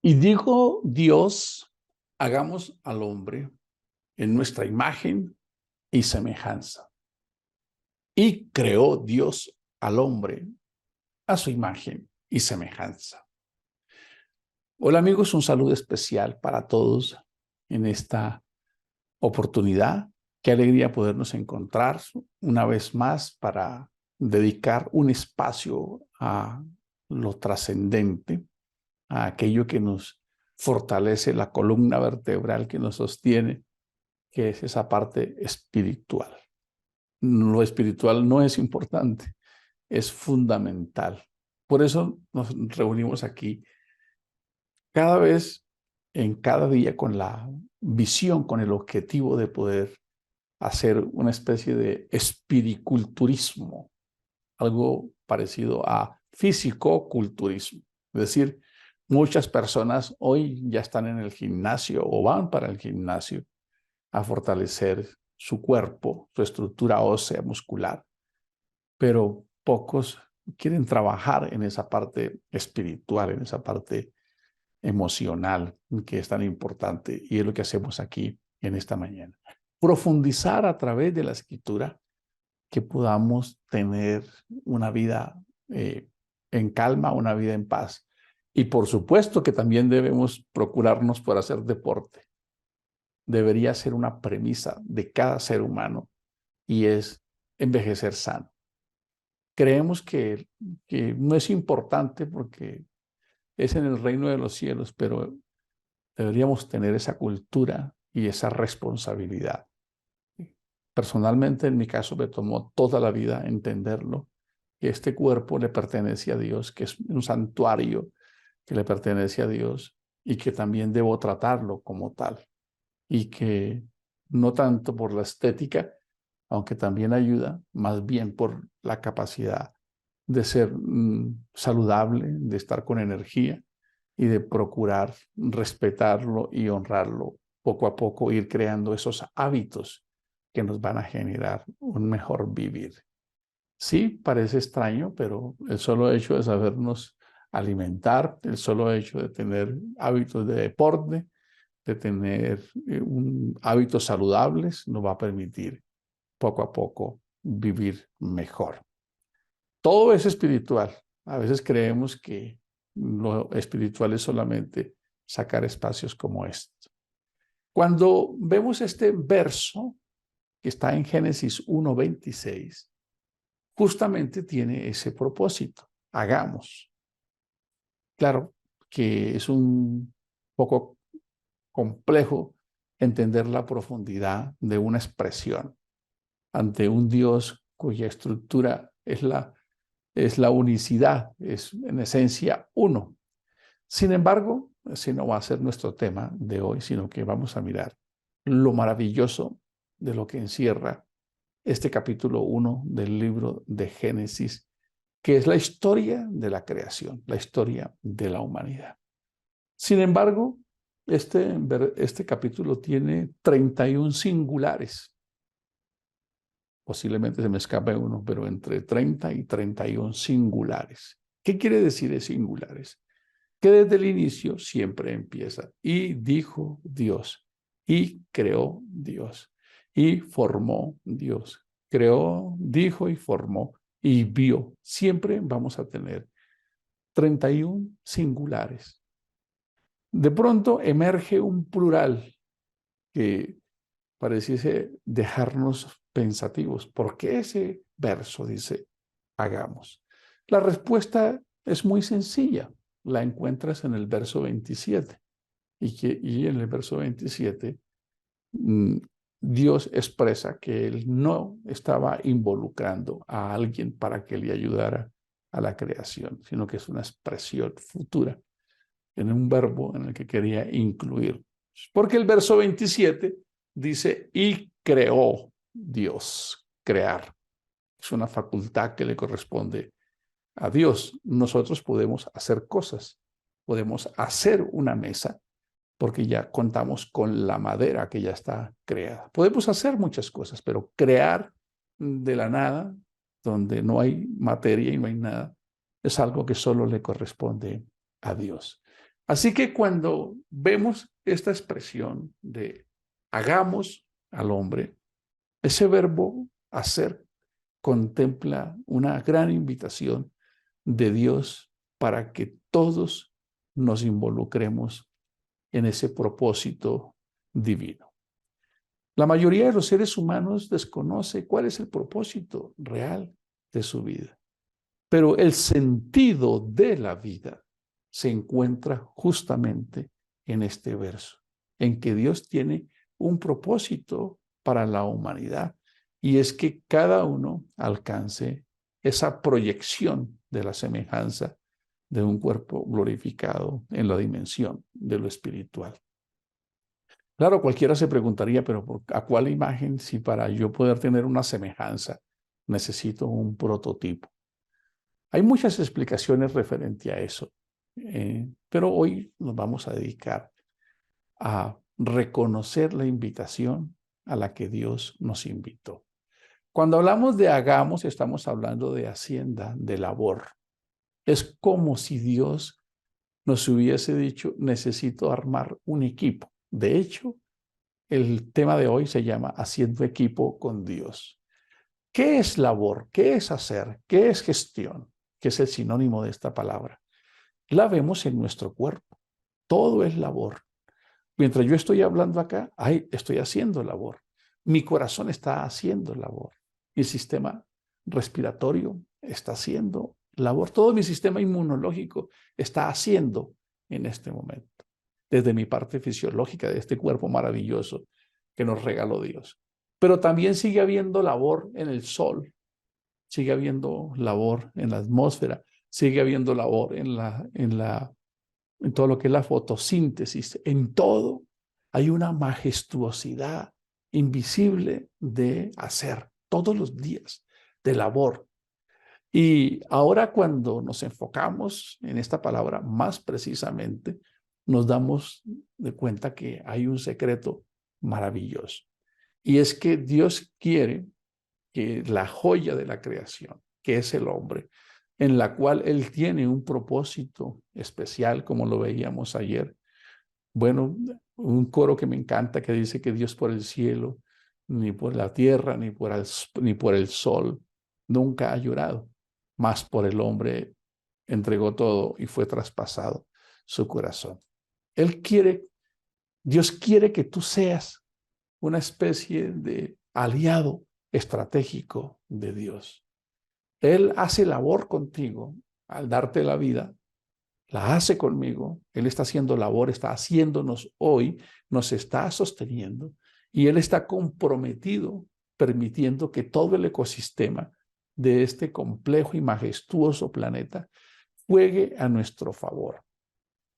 Y dijo Dios, hagamos al hombre en nuestra imagen y semejanza. Y creó Dios al hombre a su imagen y semejanza. Hola amigos, un saludo especial para todos en esta oportunidad. Qué alegría podernos encontrar una vez más para dedicar un espacio a lo trascendente, a aquello que nos fortalece la columna vertebral que nos sostiene, que es esa parte espiritual. Lo espiritual no es importante, es fundamental. Por eso nos reunimos aquí cada vez, en cada día, con la visión, con el objetivo de poder hacer una especie de espiriculturismo, algo parecido a físico-culturismo. Es decir, muchas personas hoy ya están en el gimnasio o van para el gimnasio a fortalecer su cuerpo, su estructura ósea, muscular, pero pocos quieren trabajar en esa parte espiritual, en esa parte emocional, que es tan importante, y es lo que hacemos aquí en esta mañana. Profundizar a través de la escritura, que podamos tener una vida en calma, una vida en paz. Y por supuesto que también debemos procurarnos por hacer deporte. Debería ser una premisa de cada ser humano y es envejecer sano. Creemos que no es importante porque es en el reino de los cielos, pero deberíamos tener esa cultura y esa responsabilidad. Personalmente, en mi caso, me tomó toda la vida entenderlo, que este cuerpo le pertenece a Dios, que es un santuario que le pertenece a Dios y que también debo tratarlo como tal. Y que no tanto por la estética, aunque también ayuda, más bien por la capacidad de ser saludable, de estar con energía y de procurar respetarlo y honrarlo poco a poco, ir creando esos hábitos que nos van a generar un mejor vivir. Sí, parece extraño, pero el solo hecho de sabernos alimentar, el solo hecho de tener hábitos de deporte, de tener hábitos saludables, nos va a permitir poco a poco vivir mejor. Todo es espiritual. A veces creemos que lo espiritual es solamente sacar espacios como este. Cuando vemos este verso que está en Génesis 1:26, justamente tiene ese propósito. Hagamos. Claro que es un poco complejo entender la profundidad de una expresión ante un Dios cuya estructura es la unicidad, es en esencia uno. Sin embargo, ese no va a ser nuestro tema de hoy, sino que vamos a mirar lo maravilloso de lo que encierra este capítulo 1 del libro de Génesis, que es la historia de la creación, la historia de la humanidad. Sin embargo, este capítulo tiene 31 singulares. Posiblemente se me escape uno, pero entre 30 y 31 singulares. ¿Qué quiere decir de singulares? Que desde el inicio siempre empieza. Y dijo Dios, y creó Dios, y formó Dios. Creó, dijo y formó, y vio. Siempre vamos a tener 31 singulares. De pronto emerge un plural que pareciese dejarnos pensativos. ¿Por qué ese verso dice hagamos? La respuesta es muy sencilla. La encuentras en el verso 27. Y en el verso 27 Dios expresa que Él no estaba involucrando a alguien para que le ayudara a la creación, sino que es una expresión futura en un verbo en el que quería incluir. Porque el verso 27 dice, y creó Dios, crear. Es una facultad que le corresponde a Dios. Nosotros podemos hacer cosas, podemos hacer una mesa, porque ya contamos con la madera que ya está creada. Podemos hacer muchas cosas, pero crear de la nada, donde no hay materia y no hay nada, es algo que solo le corresponde a Dios. Así que cuando vemos esta expresión de hagamos al hombre, ese verbo hacer contempla una gran invitación de Dios para que todos nos involucremos en ese propósito divino. La mayoría de los seres humanos desconoce cuál es el propósito real de su vida, pero el sentido de la vida se encuentra justamente en este verso, en que Dios tiene un propósito para la humanidad, y es que cada uno alcance esa proyección de la semejanza de un cuerpo glorificado en la dimensión de lo espiritual. Claro, cualquiera se preguntaría, pero ¿a cuál imagen si para yo poder tener una semejanza necesito un prototipo? Hay muchas explicaciones referente a eso, pero hoy nos vamos a dedicar a reconocer la invitación a la que Dios nos invitó. Cuando hablamos de hagamos, estamos hablando de hacienda, de labor. Es como si Dios nos hubiese dicho, necesito armar un equipo. De hecho, el tema de hoy se llama Haciendo equipo con Dios. ¿Qué es labor? ¿Qué es hacer? ¿Qué es gestión? Que es el sinónimo de esta palabra. La vemos en nuestro cuerpo. Todo es labor. Mientras yo estoy hablando acá, estoy haciendo labor. Mi corazón está haciendo labor. Mi sistema respiratorio está haciendo labor. Todo mi sistema inmunológico está haciendo en este momento. Desde mi parte fisiológica de este cuerpo maravilloso que nos regaló Dios. Pero también sigue habiendo labor en el sol, sigue habiendo labor en la atmósfera, sigue habiendo labor en todo lo que es la fotosíntesis. En todo hay una majestuosidad invisible de hacer todos los días, de labor. Y ahora cuando nos enfocamos en esta palabra más precisamente, nos damos de cuenta que hay un secreto maravilloso. Y es que Dios quiere que la joya de la creación, que es el hombre, en la cual Él tiene un propósito especial, como lo veíamos ayer. Bueno, un coro que me encanta que dice que Dios por el cielo, ni por la tierra, ni por el sol, nunca ha llorado, mas por el hombre entregó todo y fue traspasado su corazón. Él quiere, Dios quiere que tú seas una especie de aliado estratégico de Dios. Él hace labor contigo al darte la vida, la hace conmigo. Él está haciendo labor, está haciéndonos hoy, nos está sosteniendo y Él está comprometido permitiendo que todo el ecosistema de este complejo y majestuoso planeta juegue a nuestro favor.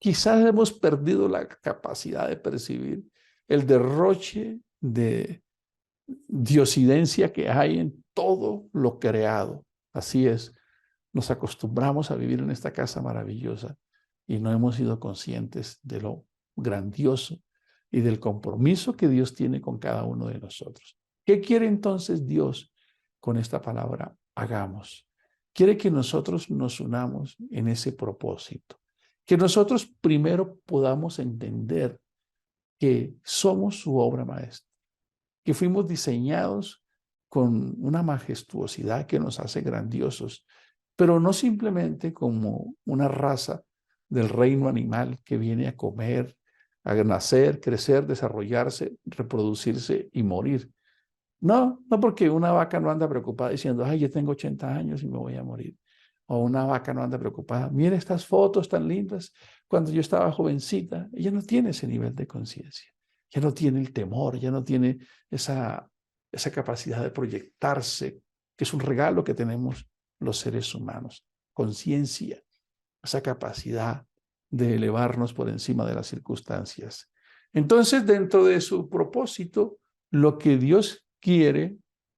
Quizás hemos perdido la capacidad de percibir el derroche de diosidencia que hay en todo lo creado. Así es, nos acostumbramos a vivir en esta casa maravillosa y no hemos sido conscientes de lo grandioso y del compromiso que Dios tiene con cada uno de nosotros. ¿Qué quiere entonces Dios con esta palabra? Hagamos. Quiere que nosotros nos unamos en ese propósito, que nosotros primero podamos entender que somos su obra maestra, que fuimos diseñados con una majestuosidad que nos hace grandiosos, pero no simplemente como una raza del reino animal que viene a comer, a nacer, crecer, desarrollarse, reproducirse y morir. No, no porque una vaca no anda preocupada diciendo, ay, yo tengo 80 años y me voy a morir. O una vaca no anda preocupada, mira estas fotos tan lindas cuando yo estaba jovencita. Ella no tiene ese nivel de conciencia, ya no tiene el temor, ya no tiene esa capacidad de proyectarse, que es un regalo que tenemos los seres humanos. Conciencia, esa capacidad de elevarnos por encima de las circunstancias. Entonces, dentro de su propósito, lo que Dios quiere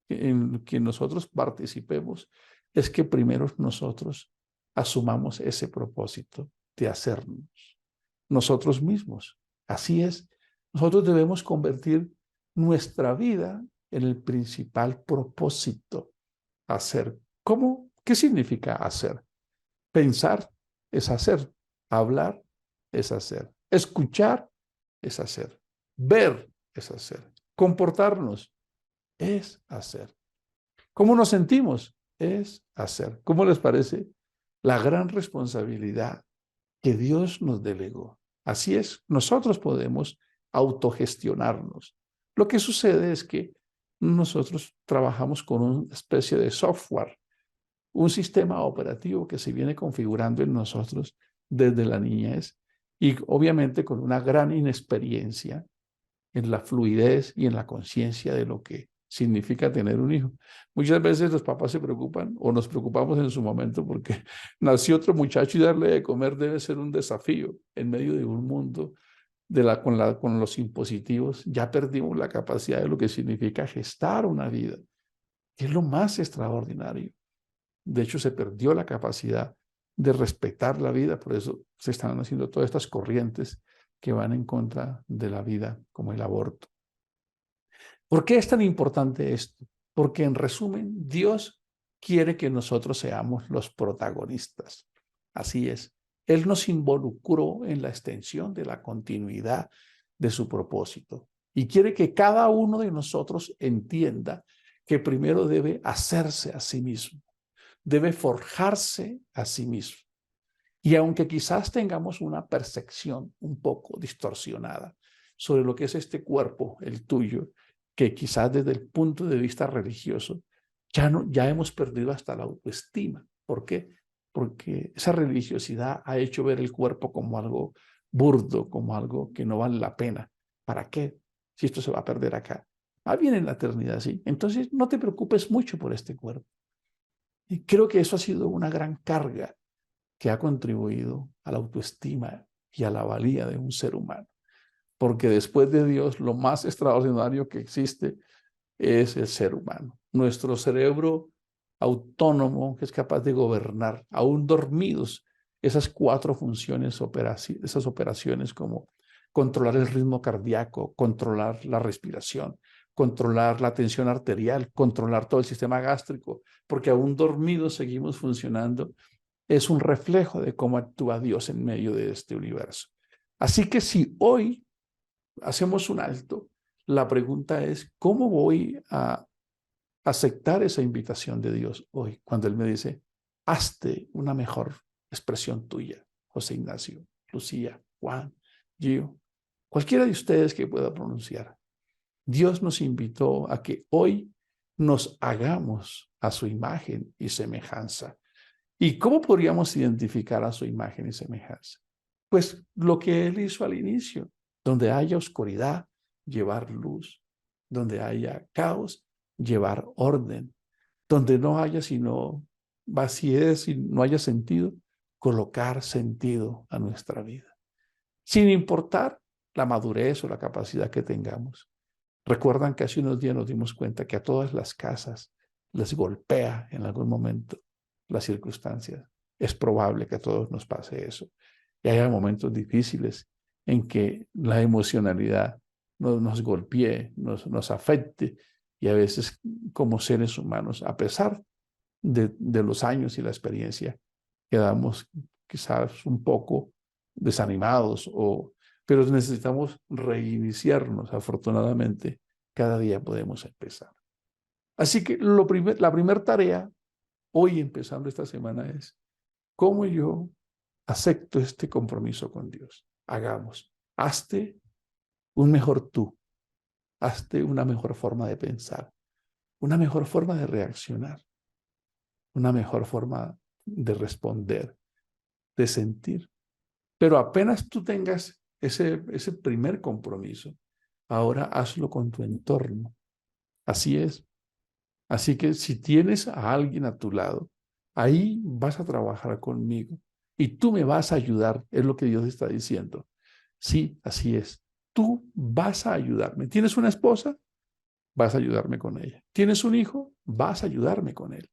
en que nosotros participemos es que primero nosotros asumamos ese propósito de hacernos nosotros mismos. Así es, nosotros debemos convertir nuestra vida en el principal propósito, hacer. ¿Cómo? ¿Qué significa hacer? Pensar es hacer, hablar es hacer. Escuchar es hacer. Ver es hacer. Comportarnos es hacer. ¿Cómo nos sentimos? Es hacer. ¿Cómo les parece la gran responsabilidad que Dios nos delegó? Así es, nosotros podemos autogestionarnos. Lo que sucede es que nosotros trabajamos con una especie de software, un sistema operativo que se viene configurando en nosotros desde la niñez y obviamente con una gran inexperiencia en la fluidez y en la conciencia de lo que significa tener un hijo. Muchas veces los papás se preocupan o nos preocupamos en su momento porque nació otro muchacho y darle de comer debe ser un desafío en medio de un mundo con los impositivos. Ya perdimos la capacidad de lo que significa gestar una vida, que es lo más extraordinario. De hecho, se perdió la capacidad de respetar la vida, por eso se están haciendo todas estas corrientes que van en contra de la vida, como el aborto. ¿Por qué es tan importante esto? Porque en resumen, Dios quiere que nosotros seamos los protagonistas. Así es. Él nos involucró en la extensión de la continuidad de su propósito y quiere que cada uno de nosotros entienda que primero debe hacerse a sí mismo, debe forjarse a sí mismo. Y aunque quizás tengamos una percepción un poco distorsionada sobre lo que es este cuerpo, el tuyo, que quizás desde el punto de vista religioso ya hemos perdido hasta la autoestima. ¿Por qué? Porque esa religiosidad ha hecho ver el cuerpo como algo burdo, como algo que no vale la pena. ¿Para qué? Si esto se va a perder acá. Ah, bien en la eternidad, sí. Entonces no te preocupes mucho por este cuerpo. Y creo que eso ha sido una gran carga que ha contribuido a la autoestima y a la valía de un ser humano. Porque después de Dios, lo más extraordinario que existe es el ser humano. Nuestro cerebro autónomo que es capaz de gobernar, aún dormidos, esas cuatro funciones, esas operaciones como controlar el ritmo cardíaco, controlar la respiración, controlar la tensión arterial, controlar todo el sistema gástrico, porque aún dormidos seguimos funcionando, es un reflejo de cómo actúa Dios en medio de este universo. Así que si hoy hacemos un alto, la pregunta es, ¿cómo voy a aceptar esa invitación de Dios hoy? Cuando Él me dice, hazte una mejor expresión tuya, José Ignacio, Lucía, Juan, Gio, cualquiera de ustedes que pueda pronunciar. Dios nos invitó a que hoy nos hagamos a su imagen y semejanza. ¿Y cómo podríamos identificar a su imagen y semejanza? Pues lo que Él hizo al inicio, donde haya oscuridad, llevar luz, donde haya caos, llevar orden, donde no haya sino vacíez y no haya sentido, colocar sentido a nuestra vida, sin importar la madurez o la capacidad que tengamos. Recuerdan que hace unos días nos dimos cuenta que a todas las casas les golpea en algún momento las circunstancias. Es probable que a todos nos pase eso. Y haya momentos difíciles en que la emocionalidad nos golpee, nos afecte y a veces como seres humanos, a pesar de los años y la experiencia, quedamos quizás un poco desanimados, pero necesitamos reiniciarnos. Afortunadamente, cada día podemos empezar. Así que la primera tarea, hoy empezando esta semana, es cómo yo acepto este compromiso con Dios. Hagamos, hazte un mejor tú, hazte una mejor forma de pensar, una mejor forma de reaccionar, una mejor forma de responder, de sentir. Pero apenas tú tengas ese primer compromiso, ahora hazlo con tu entorno. Así es. Así que si tienes a alguien a tu lado, ahí vas a trabajar conmigo y tú me vas a ayudar, es lo que Dios está diciendo. Sí, así es. Tú vas a ayudarme. ¿Tienes una esposa? Vas a ayudarme con ella. ¿Tienes un hijo? Vas a ayudarme con él.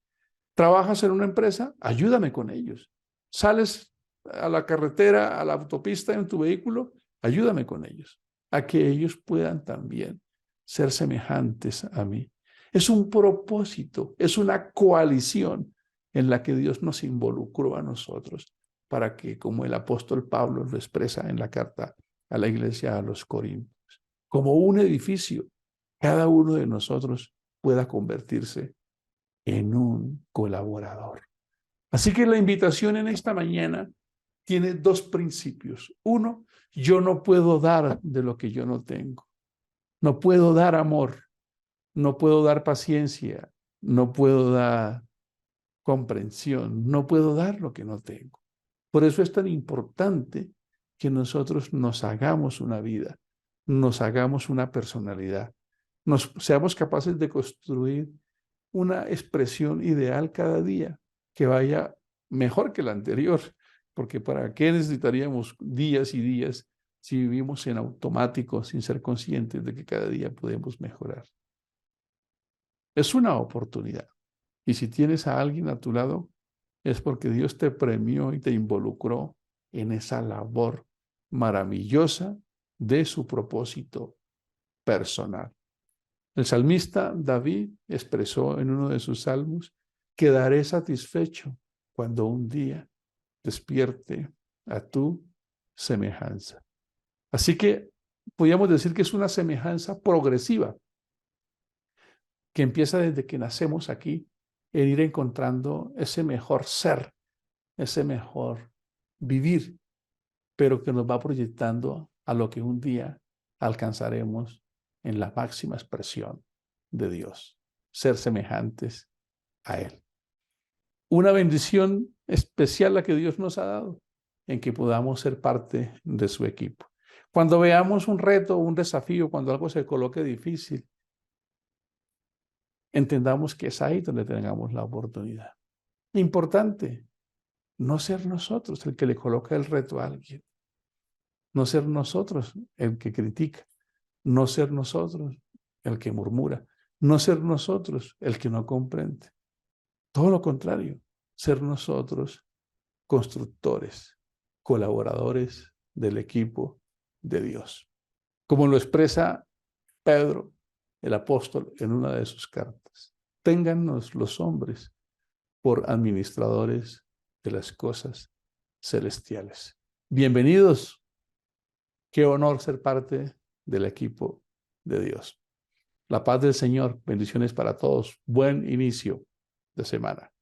¿Trabajas en una empresa? Ayúdame con ellos. ¿Sales a la carretera, a la autopista en tu vehículo? Ayúdame con ellos, a que ellos puedan también ser semejantes a mí. Es un propósito, es una coalición en la que Dios nos involucró a nosotros para que, como el apóstol Pablo lo expresa en la carta a la iglesia a los Corintios, como un edificio, cada uno de nosotros pueda convertirse en un colaborador. Así que la invitación en esta mañana tiene dos principios. Uno, yo no puedo dar de lo que yo no tengo. No puedo dar amor, no puedo dar paciencia, no puedo dar comprensión, no puedo dar lo que no tengo. Por eso es tan importante que nosotros nos hagamos una vida, nos hagamos una personalidad, seamos capaces de construir una expresión ideal cada día que vaya mejor que la anterior, porque ¿para qué necesitaríamos días y días si vivimos en automático sin ser conscientes de que cada día podemos mejorar? Es una oportunidad. Y si tienes a alguien a tu lado, es porque Dios te premió y te involucró en esa labor maravillosa de su propósito personal. El salmista David expresó en uno de sus salmos: quedaré satisfecho cuando un día despierte a tu semejanza. Así que podríamos decir que es una semejanza progresiva que empieza desde que nacemos aquí, en ir encontrando ese mejor ser, ese mejor vivir, pero que nos va proyectando a lo que un día alcanzaremos en la máxima expresión de Dios, ser semejantes a Él. Una bendición especial la que Dios nos ha dado, en que podamos ser parte de su equipo. Cuando veamos un reto, un desafío, cuando algo se coloque difícil, entendamos que es ahí donde tengamos la oportunidad. Importante, no ser nosotros el que le coloca el reto a alguien, no ser nosotros el que critica, no ser nosotros el que murmura, no ser nosotros el que no comprende. Todo lo contrario, ser nosotros constructores, colaboradores del equipo de Dios. Como lo expresa Pedro, el apóstol, en una de sus cartas: téngannos los hombres por administradores de las cosas celestiales. Bienvenidos. Qué honor ser parte del equipo de Dios. La paz del Señor. Bendiciones para todos. Buen inicio de semana.